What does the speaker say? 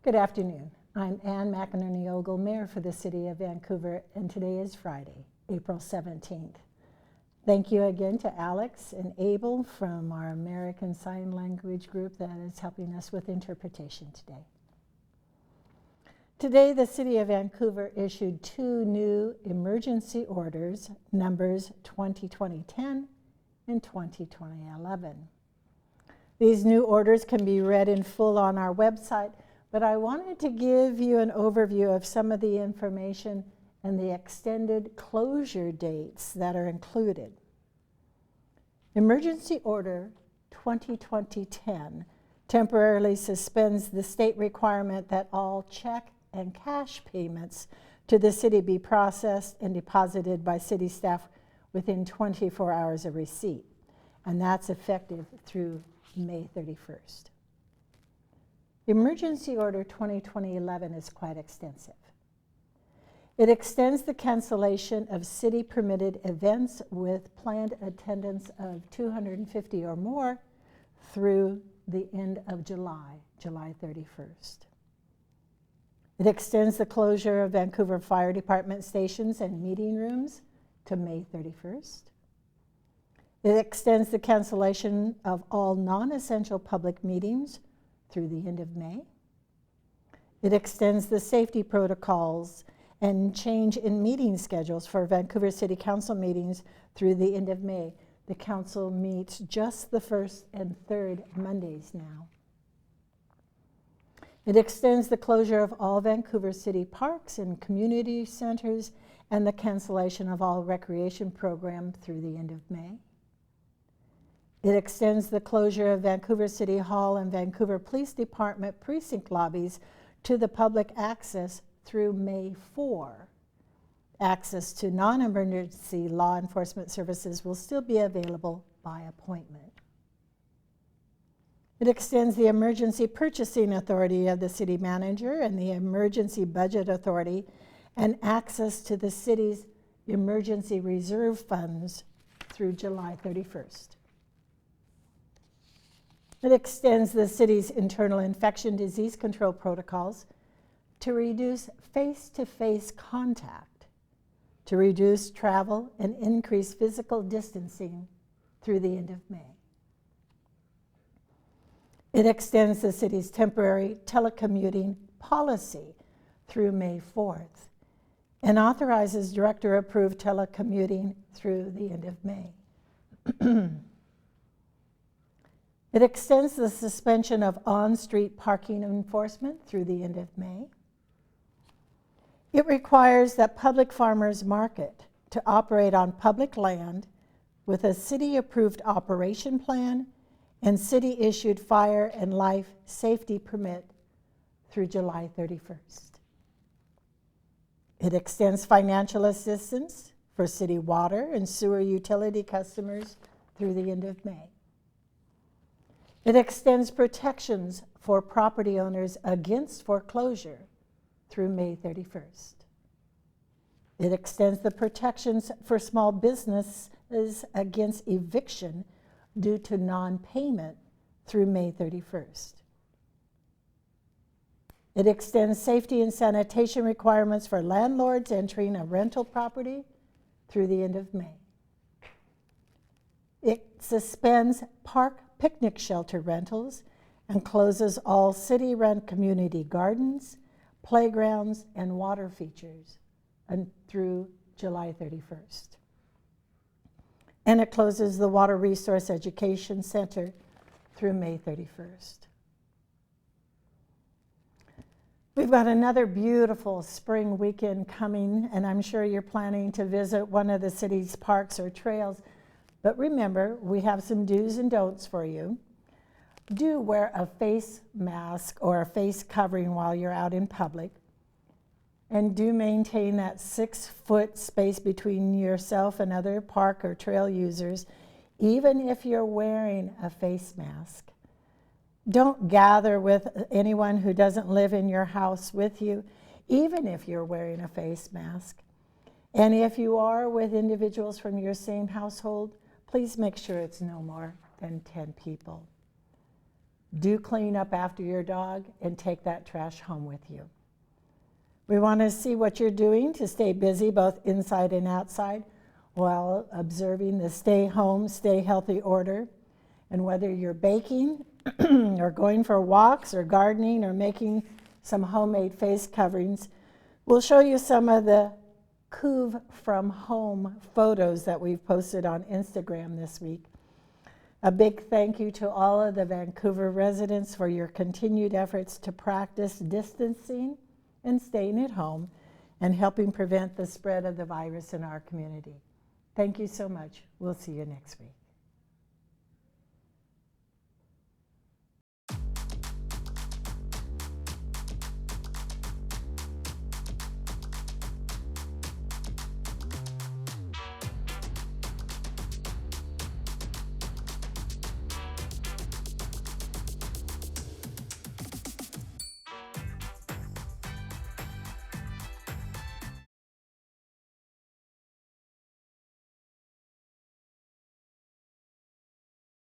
Good afternoon. I'm McEnerny-Ogle, Mayor for the City of Vancouver, and today is Friday, April 17th. Thank you again to Alex and Abel from our American Sign Language group that is helping us with interpretation today. Today, the City of Vancouver issued two new emergency orders, numbers 2020-10 and 2020-11. These new orders can be read in full on our website, but I wanted to give you an overview of some of the information and the extended closure dates that are included. Emergency Order 2020-10 temporarily suspends the state requirement that all check and cash payments to the city be processed and deposited by city staff within 24 hours of receipt, and that's effective through May 31st. Emergency Order 2020-11 is quite extensive. It extends the cancellation of city-permitted events with planned attendance of 250 or more through the end of July 31st. It extends the closure of Vancouver Fire Department stations and meeting rooms to May 31st. It extends the cancellation of all non-essential public meetings through the end of May. It extends the safety protocols and change in meeting schedules for Vancouver City Council meetings through the end of May. The council meets just the first and third Mondays now. It extends the closure of all Vancouver City parks and community centers and the cancellation of all recreation program through the end of May. It extends the closure of Vancouver City Hall and Vancouver Police Department precinct lobbies to the public access through May 4. Access to non-emergency law enforcement services will still be available by appointment. It extends the emergency purchasing authority of the city manager and the emergency budget authority and access to the city's emergency reserve funds through July 31st. It extends the city's internal infection disease control protocols to reduce face-to-face contact, to reduce travel and increase physical distancing through the end of May. It extends the city's temporary telecommuting policy through May 4th and authorizes director-approved telecommuting through the end of May. It extends the suspension of on-street parking enforcement through the end of May. It requires that public farmers market to operate on public land with a city-approved operation plan and city-issued fire and life safety permit through July 31st. It extends financial assistance for city water and sewer utility customers through the end of May. It extends protections for property owners against foreclosure through May 31st. It extends the protections for small businesses against eviction due to non-payment through May 31st. It extends safety and sanitation requirements for landlords entering a rental property through the end of May. It suspends park picnic shelter rentals and closes all city-run community gardens, playgrounds, and water features through July 31st. And it closes the Water Resource Education Center through May 31st. We've got another beautiful spring weekend coming, and I'm sure you're planning to visit one of the city's parks or trails. But remember, we have some do's and don'ts for you. Do wear a face mask or a face covering while you're out in public. And do maintain that 6-foot space between yourself and other park or trail users, even if you're wearing a face mask. Don't gather with anyone who doesn't live in your house with you, even if you're wearing a face mask. And if you are with individuals from your same household, please make sure it's no more than 10 people. Do clean up after your dog and take that trash home with you. We want to see what you're doing to stay busy both inside and outside while observing the stay home, stay healthy order. And whether you're baking or going for walks or gardening or making some homemade face coverings, we'll show you some of the Couve from home photos that we've posted on Instagram this week. A big thank you to all of the Vancouver residents for your continued efforts to practice distancing and staying at home and helping prevent the spread of the virus in our community. Thank you so much. We'll see you next week.